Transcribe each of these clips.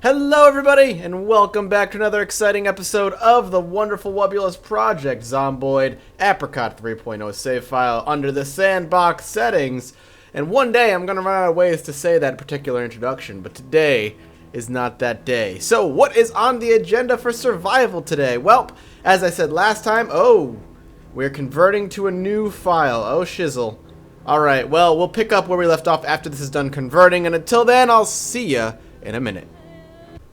Hello everybody, and welcome back to another exciting episode of the wonderful wubulous Project Zomboid Apricot 3.0 save file under the sandbox settings. And one day I'm gonna run out of ways to say that particular introduction, but today is not that day. So what is on the agenda for survival today? Well, as I said last time, we're converting to a new file. Oh shizzle. Alright, well, we'll pick up where we left off after this is done converting, and until then, I'll see ya in a minute.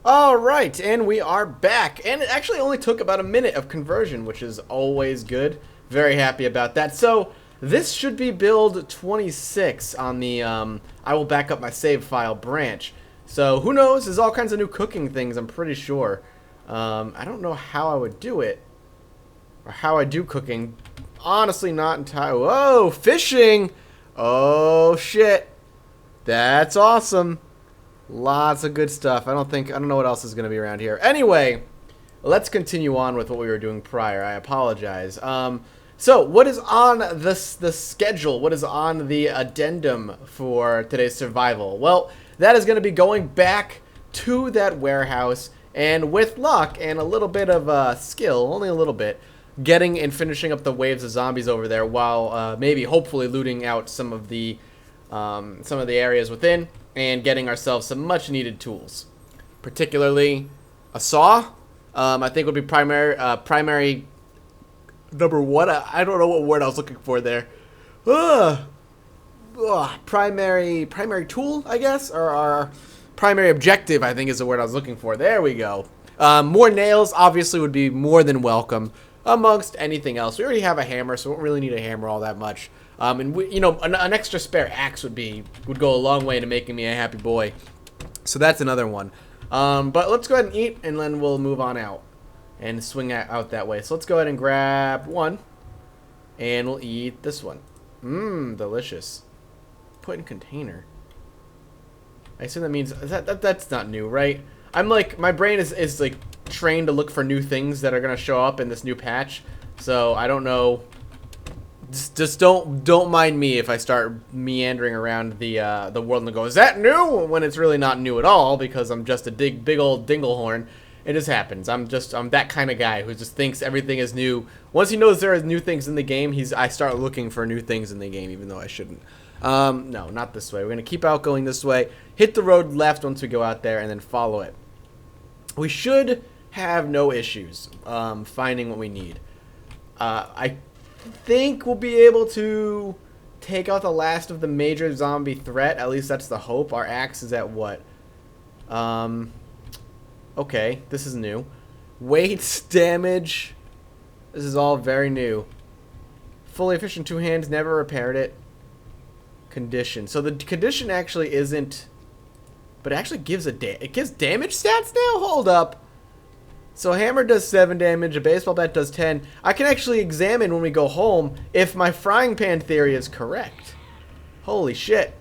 Alright, and we are back, and it actually only took about a minute of conversion, which is always good. Very happy about that. So, this should be build 26 on the, I will back up my save file branch. So, who knows, there's all kinds of new cooking things, I'm pretty sure. I don't know how I would do it, or how I do cooking. Honestly, not entirely. Whoa, fishing! Oh, shit. That's awesome. Lots of good stuff. I don't know what else is going to be around here. Anyway, let's continue on with what we were doing prior. I apologize. So, what is on the schedule? What is on the addendum for today's survival? Well, that is going to be going back to that warehouse, and with luck and a little bit of skill, only a little bit, getting and finishing up the waves of zombies over there, while maybe hopefully looting out some of the areas within, and getting ourselves some much needed tools, particularly a saw. I think would be primary number one. I don't know what word I was looking for there. Primary tool, I guess, or our primary objective, I think is the word I was looking for. There we go. More nails obviously would be more than welcome amongst anything else. We already have a hammer, so we don't really need a hammer all that much. And we, an extra spare axe would go a long way to making me a happy boy. So that's another one. But let's go ahead and eat, and then we'll move on out and swing out that way. So let's go ahead and grab one, and we'll eat this one. Mmm, delicious. Put in container. I assume that means that's not new, right? I'm like, my brain is like trained to look for new things that are gonna show up in this new patch. So I don't know. Just don't mind me if I start meandering around the world and go, is that new? When it's really not new at all, because I'm just a big old dinglehorn. It just happens. I'm that kind of guy who just thinks everything is new. Once he knows there is new things in the game, I start looking for new things in the game, even though I shouldn't. No, not this way. We're gonna keep out going this way. Hit the road left once we go out there, and then follow it. We should have no issues finding what we need. I think we'll be able to take out the last of the major zombie threat. At least that's the hope. Our axe is at what? Okay, this is new. Weights, damage. This is all very new. Fully efficient two hands, never repaired it. Condition. So the condition actually isn't, but it actually gives it gives damage stats now? Hold up. So hammer does 7 damage, a baseball bat does 10. I can actually examine when we go home if my frying pan theory is correct. Holy shit.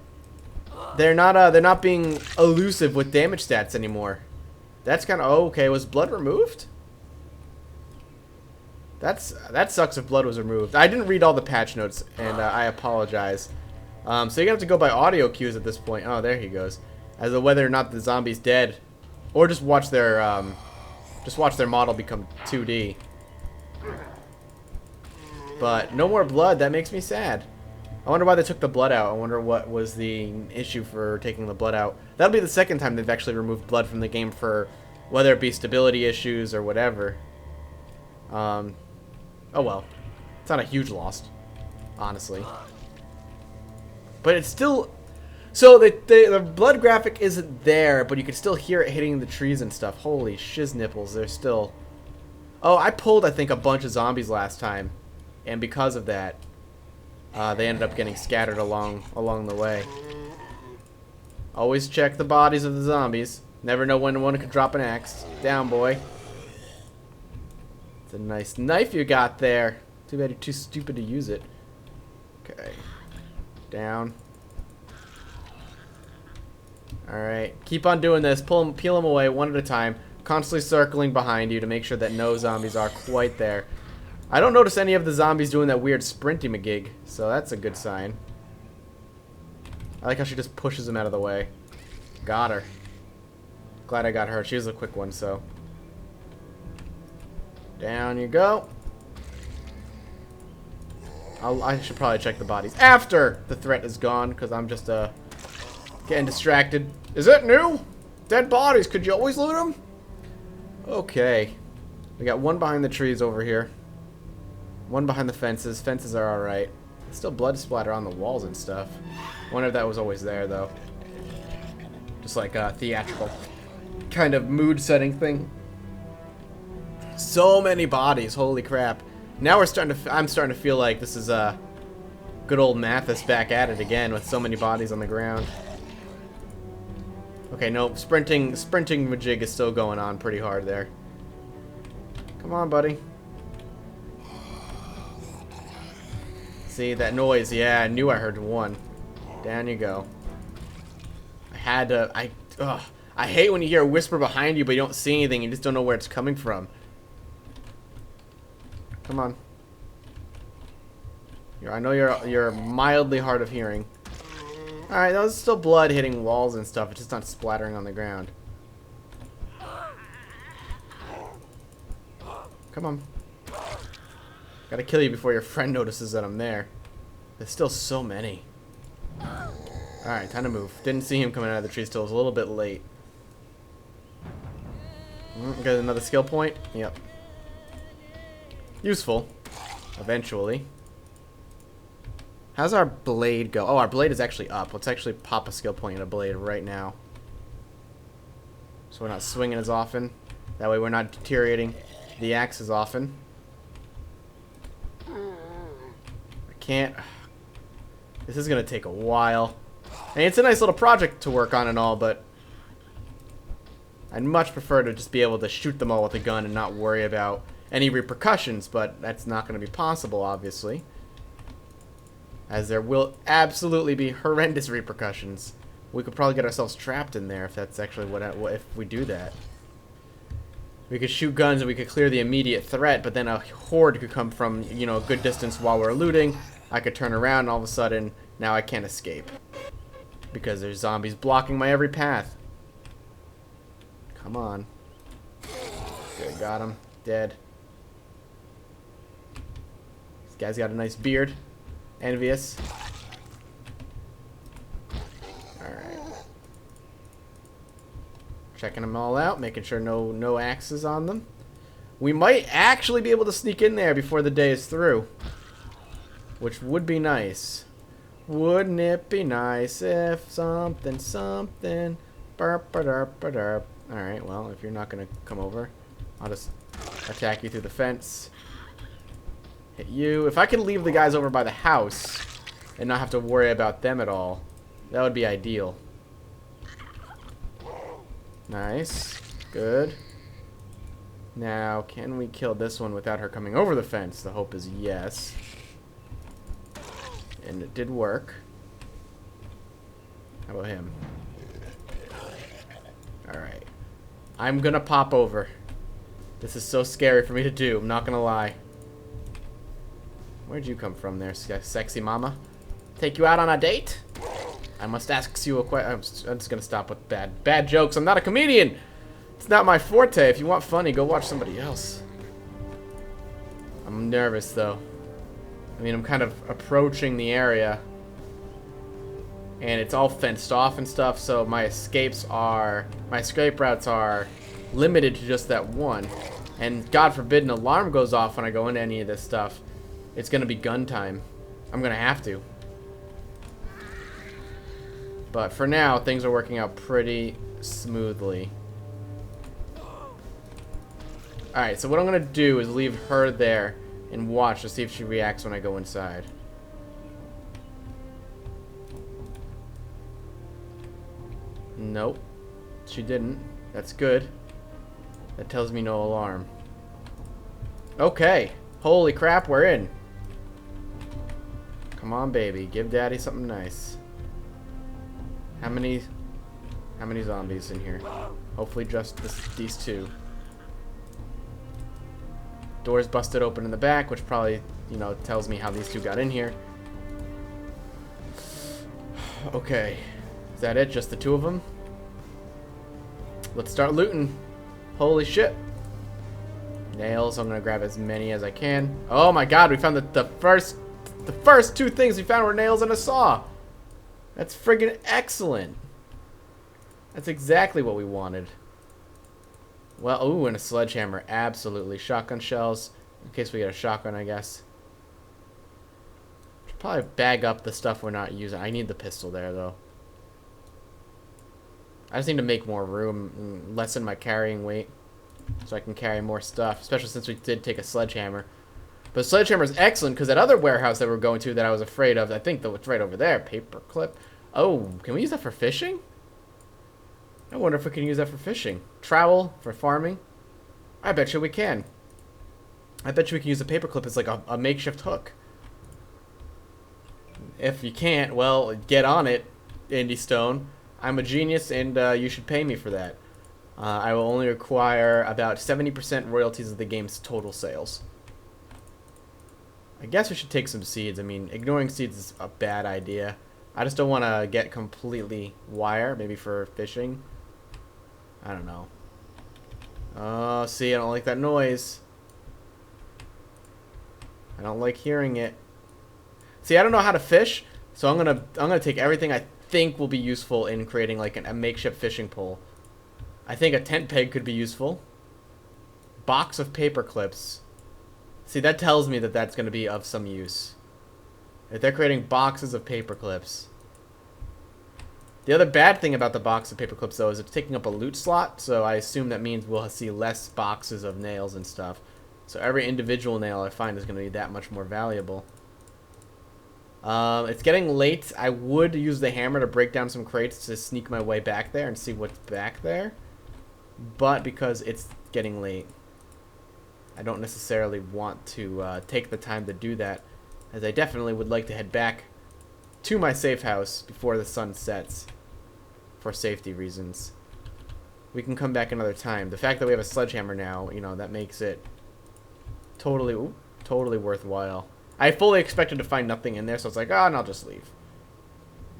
They're not being elusive with damage stats anymore. That's kind of okay. Was blood removed? That sucks if blood was removed. I didn't read all the patch notes, and I apologize. So you're gonna have to go by audio cues at this point. Oh, there he goes. As to whether or not the zombie's dead, or just watch their model become 2D. But no more blood. That makes me sad. I wonder why they took the blood out. I wonder what was the issue for taking the blood out. That'll be the second time they've actually removed blood from the game, for whether it be stability issues or whatever. Oh well. It's not a huge loss, honestly. But it's still... So the blood graphic isn't there, but you can still hear it hitting the trees and stuff. Holy shiz nipples, they're still... Oh, I pulled, I think, a bunch of zombies last time. And because of that, they ended up getting scattered along the way. Always check the bodies of the zombies. Never know when one could drop an axe. Down, boy. It's a nice knife you got there. Too bad you're too stupid to use it. Okay. Down. Alright. Keep on doing this. Peel them away one at a time. Constantly circling behind you to make sure that no zombies are quite there. I don't notice any of the zombies doing that weird sprinty magig, so that's a good sign. I like how she just pushes him out of the way. Got her. Glad I got her. She was a quick one, so. Down you go. I should probably check the bodies after the threat is gone, because I'm just getting distracted. Is it new? Dead bodies. Could you always loot them? Okay. We got one behind the trees over here. One behind the fences. Fences are alright. Still blood splatter on the walls and stuff. Wonder if that was always there, though. Just like a theatrical kind of mood setting thing. So many bodies. Holy crap. Now I'm starting to feel like this is good old Mathis back at it again with so many bodies on the ground. Okay, no, sprinting majig is still going on pretty hard there. Come on, buddy. See that noise? Yeah, I knew I heard one. Down you go. I had to. I hate when you hear a whisper behind you, but you don't see anything. You just don't know where it's coming from. Come on. I know you're mildly hard of hearing. All right, there's still blood hitting walls and stuff. It's just not splattering on the ground. Come on. Gotta kill you before your friend notices that I'm there. There's still so many. Alright, time to move. Didn't see him coming out of the tree still. It was a little bit late. Got another skill point? Yep. Useful. Eventually. How's our blade go? Oh, our blade is actually up. Let's actually pop a skill point in a blade right now. So we're not swinging as often. That way we're not deteriorating the axe as often. I can't. This is going to take a while. And it's a nice little project to work on and all, but I'd much prefer to just be able to shoot them all with a gun and not worry about any repercussions, but that's not going to be possible, obviously. As there will absolutely be horrendous repercussions. We could probably get ourselves trapped in there if that's actually what if we do that. We could shoot guns and we could clear the immediate threat, but then a horde could come from, you know, a good distance while we're looting. I could turn around and all of a sudden, now I can't escape. Because there's zombies blocking my every path. Come on. Good, got him. Dead. This guy's got a nice beard. Envious. Alright. Checking them all out, making sure no axes on them. We might actually be able to sneak in there before the day is through. Which would be nice. Wouldn't it be nice if something. Burp, burp, burp. Alright, well, if you're not going to come over, I'll just attack you through the fence. Hit you. If I could leave the guys over by the house and not have to worry about them at all, that would be ideal. Nice. Good. Now, can we kill this one without her coming over the fence? The hope is yes. And it did work. How about him? Alright. I'm gonna pop over. This is so scary for me to do, I'm not gonna lie. Where'd you come from there, sexy mama? Take you out on a date? I must ask you a question. I'm just gonna stop with bad jokes. I'm not a comedian! It's not my forte. If you want funny, go watch somebody else. I'm nervous, though. I mean, I'm kind of approaching the area. And it's all fenced off and stuff, so my escape routes are limited to just that one. And God forbid an alarm goes off when I go into any of this stuff. It's gonna be gun time. I'm gonna have to. But for now, things are working out pretty smoothly. Alright, so what I'm gonna do is leave her there and watch to see if she reacts when I go inside. Nope. She didn't. That's good. That tells me no alarm. Okay. Holy crap, we're in. Come on, baby. Give daddy something nice. How many zombies in here? Hopefully just these two. Doors busted open in the back, which probably, you know, tells me how these two got in here. Okay. Is that it? Just the two of them? let's start looting. Holy shit. Nails, I'm gonna grab as many as I can. Oh my god, we found the first two things we found were nails and a saw. That's friggin' excellent. That's exactly what we wanted. Well, ooh, and a sledgehammer, absolutely. Shotgun shells, in case we get a shotgun, I guess. Should probably bag up the stuff we're not using. I need the pistol there, though. I just need to make more room and lessen my carrying weight so I can carry more stuff, especially since we did take a sledgehammer. But the sledgehammer is excellent because that other warehouse that we're going to that I was afraid of, I think that it's right over there, paperclip. Oh, can we use that for fishing? I wonder if we can use that for fishing. Trowel for farming? I bet you we can. I bet you we can use a paperclip as like a makeshift hook. If you can't, well, get on it, Indy Stone. I'm a genius and you should pay me for that. I will only require about 70% royalties of the game's total sales. I guess we should take some seeds. I mean, ignoring seeds is a bad idea. I just don't want to get completely wire, maybe for fishing. I don't know. Oh, see, I don't like that noise. I don't like hearing it. See, I don't know how to fish, so I'm gonna take everything I think will be useful in creating like a makeshift fishing pole. I think a tent peg could be useful. Box of paper clips. See, that tells me that that's going to be of some use. If they're creating boxes of paper clips. The other bad thing about the box of paper clips, though, is it's taking up a loot slot, so I assume that means we'll see less boxes of nails and stuff. So every individual nail I find is going to be that much more valuable. It's getting late. I would use the hammer to break down some crates to sneak my way back there and see what's back there. But because it's getting late, I don't necessarily want to take the time to do that, as I definitely would like to head back to my safe house before the sun sets for safety reasons. We can come back another time. The fact that we have a sledgehammer now, you know, that makes it totally worthwhile. I fully expected to find nothing in there, so it's like, oh, and I'll just leave.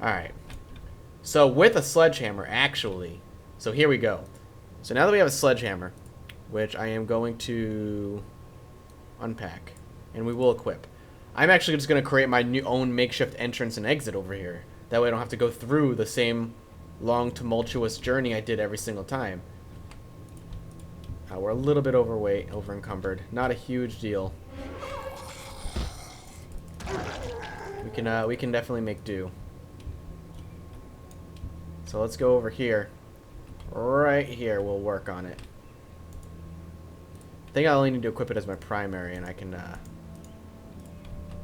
Alright. So with a sledgehammer, actually, so here we go. So now that we have a sledgehammer, which I am going to unpack, and we will equip. I'm actually just going to create my own makeshift entrance and exit over here. That way I don't have to go through the same long, tumultuous journey I did every single time. We're a little bit overweight, over-encumbered. Not a huge deal. We can definitely make do. So let's go over here. Right here, we'll work on it. I think I only need to equip it as my primary, and I can,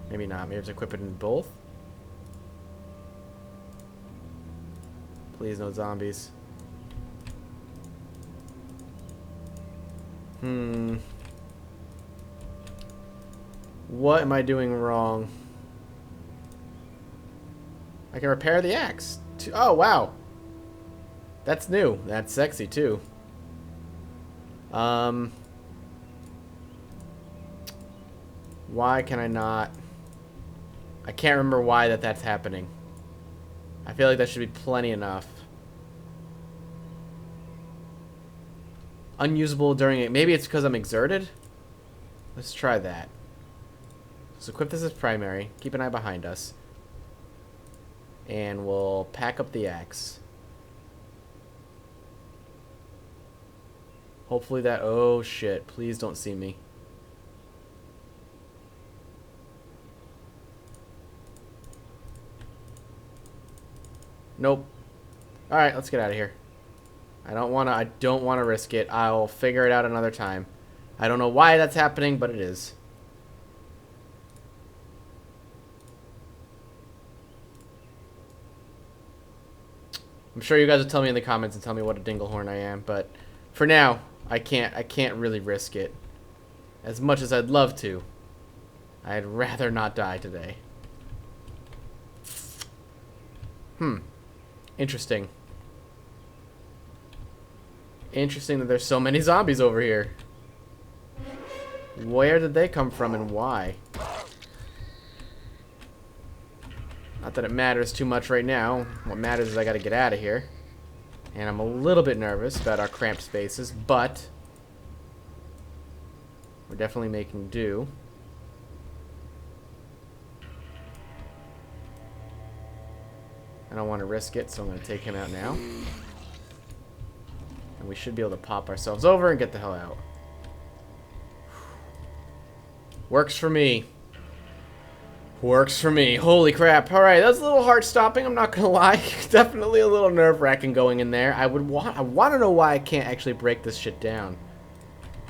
maybe not. Maybe just equip it in both. Please, no zombies. What am I doing wrong? I can repair the axe. Oh, wow. That's new. That's sexy, too. Why can I not? I can't remember why that's happening. I feel like that should be plenty enough. Unusable during it. Maybe it's because I'm exerted? Let's try that. So equip this as primary. Keep an eye behind us. And we'll pack up the axe. Hopefully that... Oh, shit. Please don't see me. Nope. Alright, let's get out of here. I don't wanna risk it. I'll figure it out another time. I don't know why that's happening, but it is. I'm sure you guys will tell me in the comments and tell me what a dinglehorn I am, but for now, I can't really risk it. As much as I'd love to. I'd rather not die today. Interesting. Interesting that there's so many zombies over here. Where did they come from and why? Not that it matters too much right now. What matters is I gotta get out of here. And I'm a little bit nervous about our cramped spaces, but we're definitely making do. I don't want to risk it, so I'm going to take him out now. And we should be able to pop ourselves over and get the hell out. Works for me. Works for me. Holy crap. Alright, that was a little heart stopping, I'm not gonna lie. Definitely a little nerve-wracking going in there. I want to know why I can't actually break this shit down.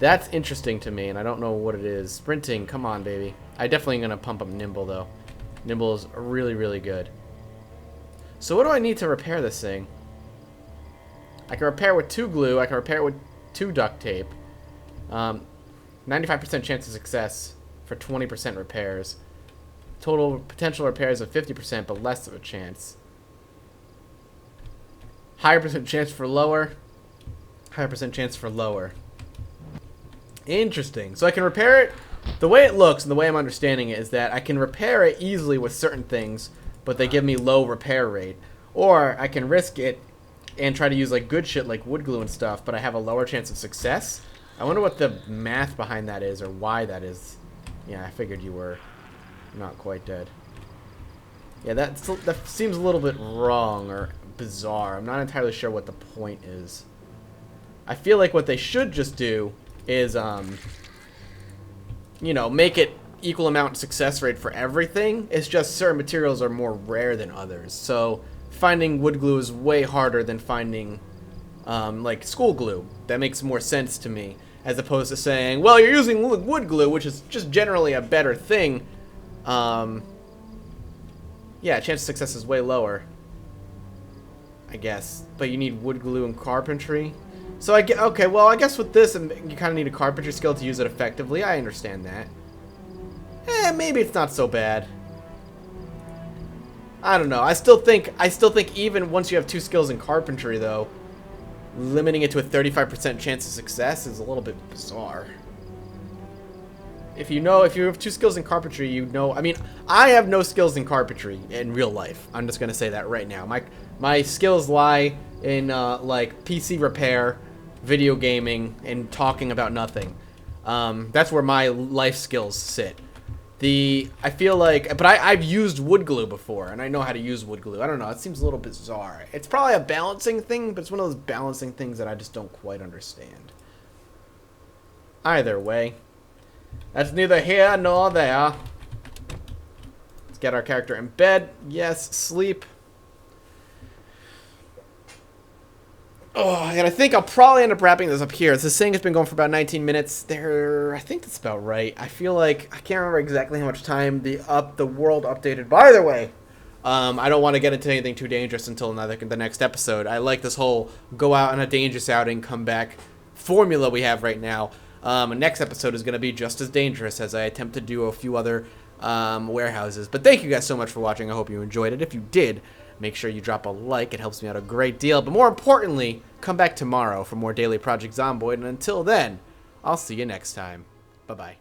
That's interesting to me, and I don't know what it is. Sprinting, come on, baby. I definitely gonna pump up Nimble, though. Nimble is really, really good. So what do I need to repair this thing? I can repair with 2 glue. I can repair with 2 duct tape. 95% chance of success for 20% repairs. Total potential repairs of 50%, but less of a chance. Higher percent chance for lower. Higher percent chance for lower. Interesting. So I can repair it. The way it looks and the way I'm understanding it is that I can repair it easily with certain things, but they give me low repair rate. Or I can risk it and try to use like good shit like wood glue and stuff, but I have a lower chance of success. I wonder what the math behind that is or why that is. Yeah, I figured you were not quite dead. Yeah, that seems a little bit wrong or bizarre. I'm not entirely sure what the point is. I feel like what they should just do is, you know, make it equal amount success rate for everything. It's just certain materials are more rare than others. So finding wood glue is way harder than finding like school glue. That makes more sense to me, as opposed to saying, well, you're using wood glue, which is just generally a better thing. Yeah, chance of success is way lower, I guess. But you need wood glue and carpentry. So I get, okay, well, I guess with this, you kind of need a carpentry skill to use it effectively. I understand that. Maybe it's not so bad. I don't know. I still think even once you have 2 skills in carpentry, though, limiting it to a 35% chance of success is a little bit bizarre. If you have 2 skills in carpentry, you know, I mean, I have no skills in carpentry in real life. I'm just gonna say that right now. My skills lie in like PC repair, video gaming, and talking about nothing. That's where my life skills sit. I feel like, but I've used wood glue before, and I know how to use wood glue. I don't know, it seems a little bizarre. It's probably a balancing thing, but it's one of those balancing things that I just don't quite understand. Either way, that's neither here nor there. Let's get our character in bed. Yes, sleep. Oh, and I think I'll probably end up wrapping this up here. This thing has been going for about 19 minutes. I think that's about right. I feel like I can't remember exactly how much time the world updated. But either way, I don't want to get into anything too dangerous until the next episode. I like this whole go out on a dangerous outing, come back formula we have right now. Next episode is going to be just as dangerous as I attempt to do a few other warehouses. But thank you guys so much for watching. I hope you enjoyed it. If you did, make sure you drop a like. It helps me out a great deal. But more importantly, come back tomorrow for more daily Project Zomboid. And until then, I'll see you next time. Bye-bye.